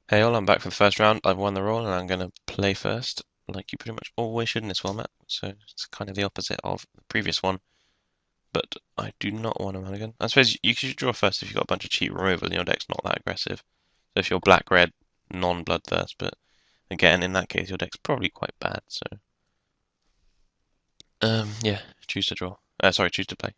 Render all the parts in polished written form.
Hey all, I'm back for the first round. I've won the roll and I'm going to play first, like you pretty much always should in this format. So it's kind of the opposite of the previous one, but I do not want a mulligan. I suppose you should draw first if you've got a bunch of cheap removal and your deck's not that aggressive. So if you're black-red, non-bloodthirst, but again, in that case, your deck's probably quite bad. So, yeah, choose to draw. Sorry, choose to play.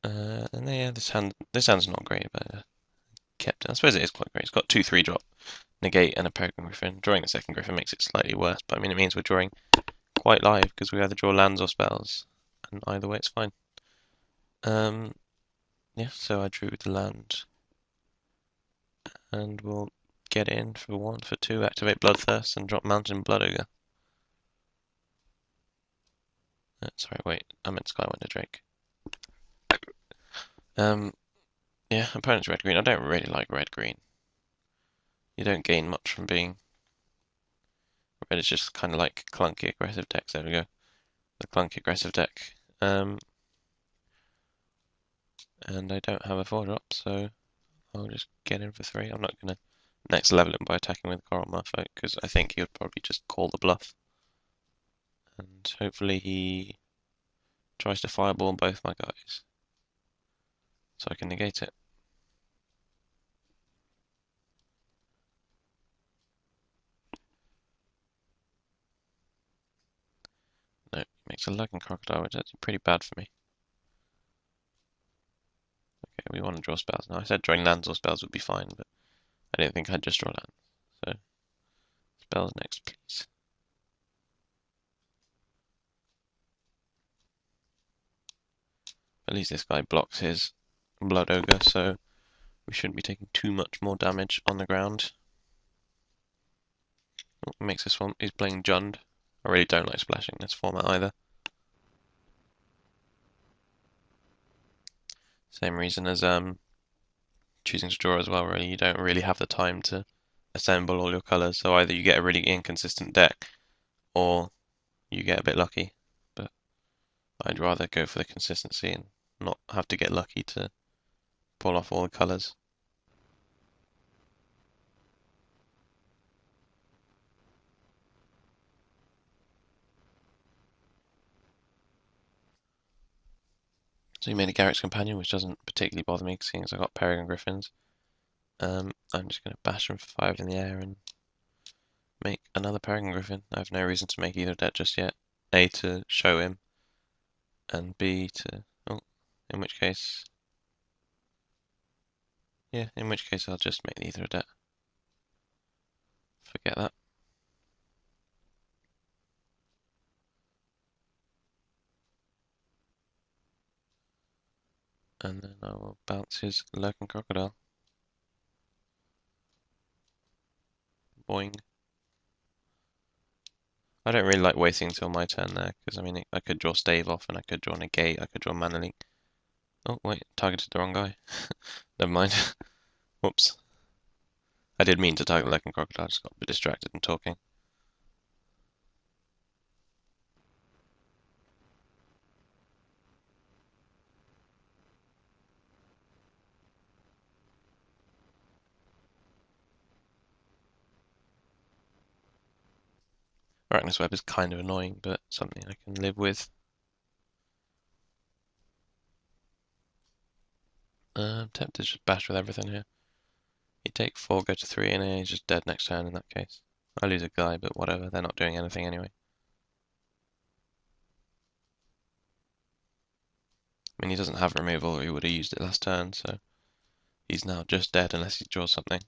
And yeah, this hand's not great, but kept it. I suppose it is quite great. It's got 2/3 drop, negate, and a Peregrine Griffin. Drawing the second Griffin makes it slightly worse, but I mean, it means we're drawing quite live because we either draw lands or spells, and either way it's fine. Um, yeah, so I drew the land, and we'll get in for 1, for 2, activate Bloodthirst, and drop Mountain Blood Ogre. Sorry, wait, I meant Skywinder Drake. Um, yeah, opponent's red-green. I don't really like red-green. You don't gain much from being red. It's just kind of like clunky aggressive decks. There we go, the clunky aggressive deck. And I don't have a 4-drop, so I'll just get in for 3. I'm not gonna next level him by attacking with Coral Merfolk because I think he would probably just call the bluff. And hopefully he tries to fireball both my guys so I can negate it. No, he makes a Lurking Crocodile, which is actually pretty bad for me. Okay, we want to draw spells now. I said drawing lands or spells would be fine, but I didn't think I'd just draw lands. So, spells next, please. At least this guy blocks his Blood Ogre, so we shouldn't be taking too much more damage on the ground. Oh, makes this one. He's playing Jund. I really don't like splashing in this format either. Same reason as choosing to draw as well, really. You don't really have the time to assemble all your colours, so either you get a really inconsistent deck or you get a bit lucky. But I'd rather go for the consistency and not have to get lucky to pull off all the colours. So you made a Garrett's Companion, which doesn't particularly bother me, seeing as I've got Peregrine Griffins. I'm just going to bash them for 5 in the air and make another Peregrine Griffin. I have no reason to make either deck just yet. A, to show him, and B, to... Oh, in which case... Yeah, in which case I'll just make neither a deck. Forget that. And then I will bounce his Lurking Crocodile. Boing. I don't really like waiting until my turn there, because I mean, I could draw Stave off, and I could draw Negate, I could draw Mana Leak. Oh, wait, targeted the wrong guy. Never mind. Whoops. I did mean to target Lurking Crocodile, just got a bit distracted and talking. Arachnus Web is kind of annoying, but something I can live with. Tempted to just bash with everything here. He'd take 4, go to 3, and then he's just dead next turn in that case. I lose a guy, but whatever, they're not doing anything anyway. I mean, he doesn't have removal, or he would have used it last turn, so he's now just dead unless he draws something.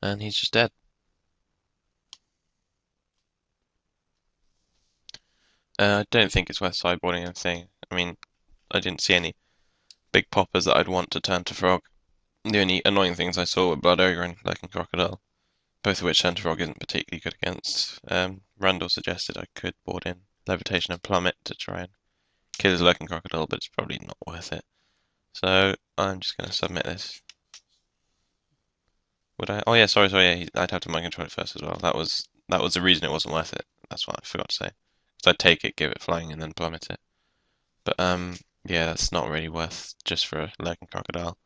And he's just dead. I don't think it's worth sideboarding anything. I mean, I didn't see any big poppers that I'd want to turn to Frog. The only annoying things I saw were Blood Ogre and Lurking Crocodile, both of which Turn to Frog isn't particularly good against. Randall suggested I could board in Levitation and Plummet to try and kill his Lurking Crocodile, but it's probably not worth it. So I'm just going to submit this. Would I? Oh yeah, sorry, yeah. I'd have to mind control it first as well. That was the reason it wasn't worth it. That's what I forgot to say. So I'd take it, give it flying, and then plummet it. But yeah, that's not really worth just for a lurking crocodile.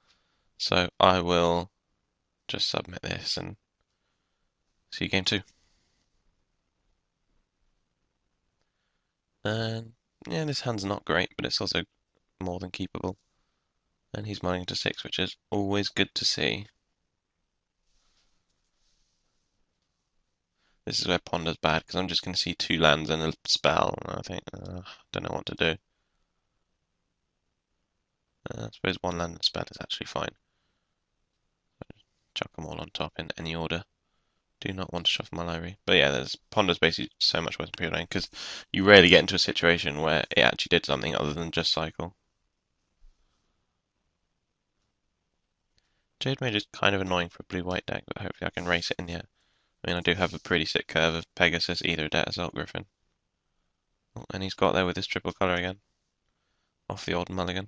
So I will just submit this and see you game two. And yeah, this hand's not great, but it's also more than keepable. And he's mining to 6, which is always good to see. This is where Ponder's bad, because I'm just going to see 2 lands and a spell, and I think, don't know what to do. I suppose 1 land and a spell is actually fine. Chuck them all on top in any order. Do not want to shuffle my library. But yeah, Ponder's basically so much worse than preordained, because you rarely get into a situation where it actually did something other than just cycle. Jade Mage is kind of annoying for a blue-white deck, but hopefully I can race it in here. I mean, I do have a pretty sick curve of Pegasus, Either Debt, Assault Griffin. Oh, and he's got there with his triple colour again. Off the old mulligan.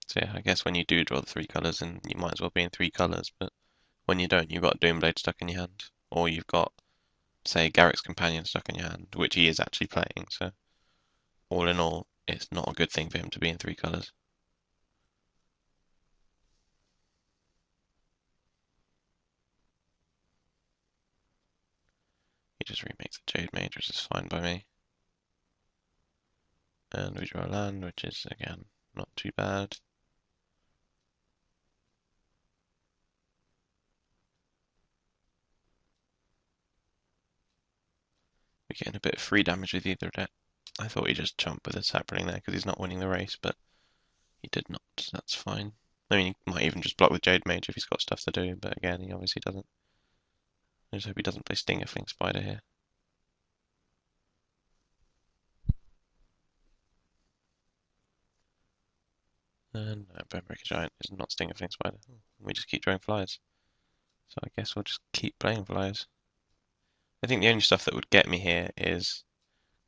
So yeah, I guess when you do draw the 3 colours, and you might as well be in 3 colours, but when you don't, you've got Doomblade stuck in your hand. Or you've got, say, Garrick's Companion stuck in your hand, which he is actually playing, so all in all, it's not a good thing for him to be in 3 colours. He just remakes the Jade Mage, which is fine by me. And we draw a land, which is, again, not too bad. We're getting a bit of free damage with Either Debt. I thought he just jumped with a sapling there because he's not winning the race, but he did not, so that's fine. I mean, he might even just block the Jade Mage if he's got stuff to do, but again, he obviously doesn't. I just hope he doesn't play Stingerfling Spider here. And no, Bonebreaker Giant is not Stingerfling Spider. We just keep drawing flyers. So I guess we'll just keep playing flyers. I think the only stuff that would get me here is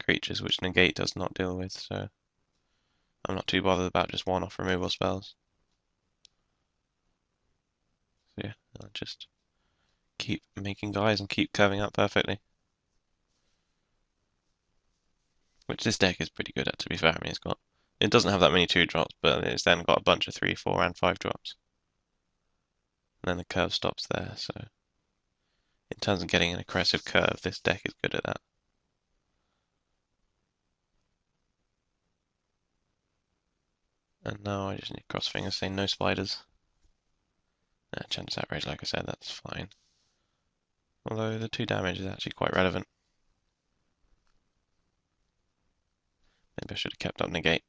creatures which Negate does not deal with, so I'm not too bothered about just one-off removal spells. So yeah, I'll just keep making guys and keep curving up perfectly. Which this deck is pretty good at, to be fair. I mean, it doesn't have that many 2-drops, but it's then got a bunch of 3, 4, and 5-drops. And then the curve stops there, so in terms of getting an aggressive curve, this deck is good at that. And now I just need to cross fingers saying no spiders. Chance outrage, like I said, that's fine. Although the 2 damage is actually quite relevant. Maybe I should have kept up negate.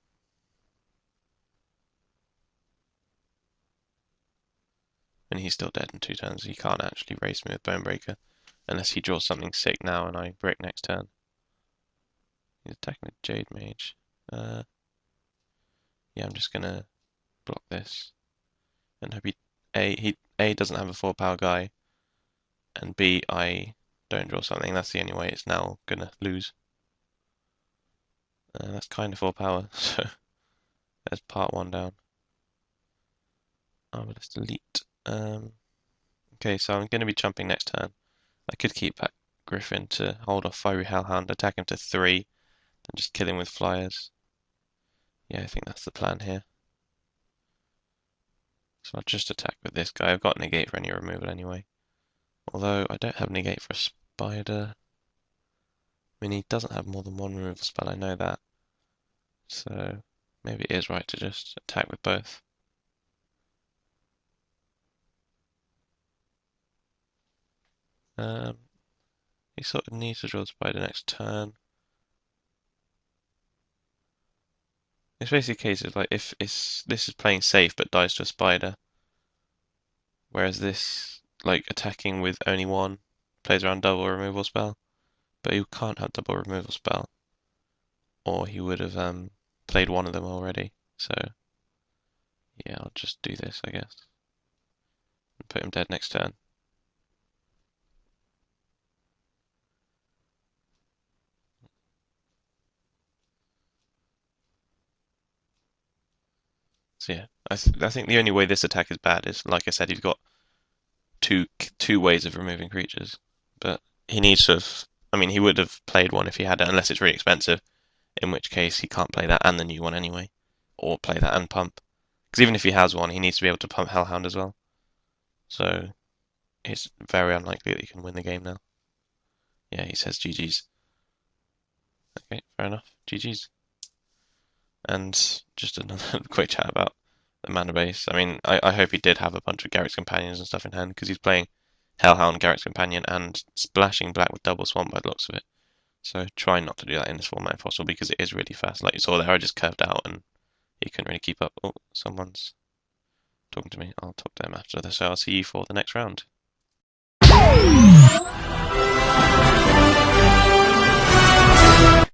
And he's still dead in 2 turns. He can't actually race me with Bonebreaker unless he draws something sick now and I brick next turn. He's attacking the Jade Mage. Yeah, I'm just gonna block this and hope he doesn't have a 4-power guy, and B, I don't draw something. That's the only way it's now gonna lose. That's kind of 4-power, so there's part 1 down. Oh, but let's delete. Okay, so I'm gonna be jumping next turn. I could keep that Griffin to hold off Fiery Hellhound, attack him to 3, and just kill him with flyers. Yeah, I think that's the plan here. So I'll just attack with this guy. I've got negate for any removal anyway. Although I don't have negate for a spider. I mean, he doesn't have more than 1 removal spell, I know that. So maybe it is right to just attack with both. He sort of needs to draw the spider next turn. It's basically a case of like if this is playing safe but dies to a spider, whereas this like attacking with only 1 plays around double removal spell, but you can't have double removal spell, or he would have played 1 of them already. So yeah, I'll just do this, I guess, and put him dead next turn. So yeah, I think the only way this attack is bad is, like I said, he's got two ways of removing creatures, but he needs to have. I mean, he would have played one if he had it, unless it's really expensive, in which case he can't play that and the new one anyway, or play that and pump. Because even if he has one, he needs to be able to pump Hellhound as well. So it's very unlikely that he can win the game now. Yeah, he says GG's. Okay, fair enough. GG's. And just another quick chat about the mana base. I mean, I hope he did have a bunch of Garrett's Companions and stuff in hand because he's playing Hellhound, Garrett's Companion, and splashing black with double swamp by the looks of it. So try not to do that in this format if possible because it is really fast. Like you saw there, I just curved out and he couldn't really keep up. Oh, someone's talking to me. I'll talk to them after this. So I'll see you for the next round.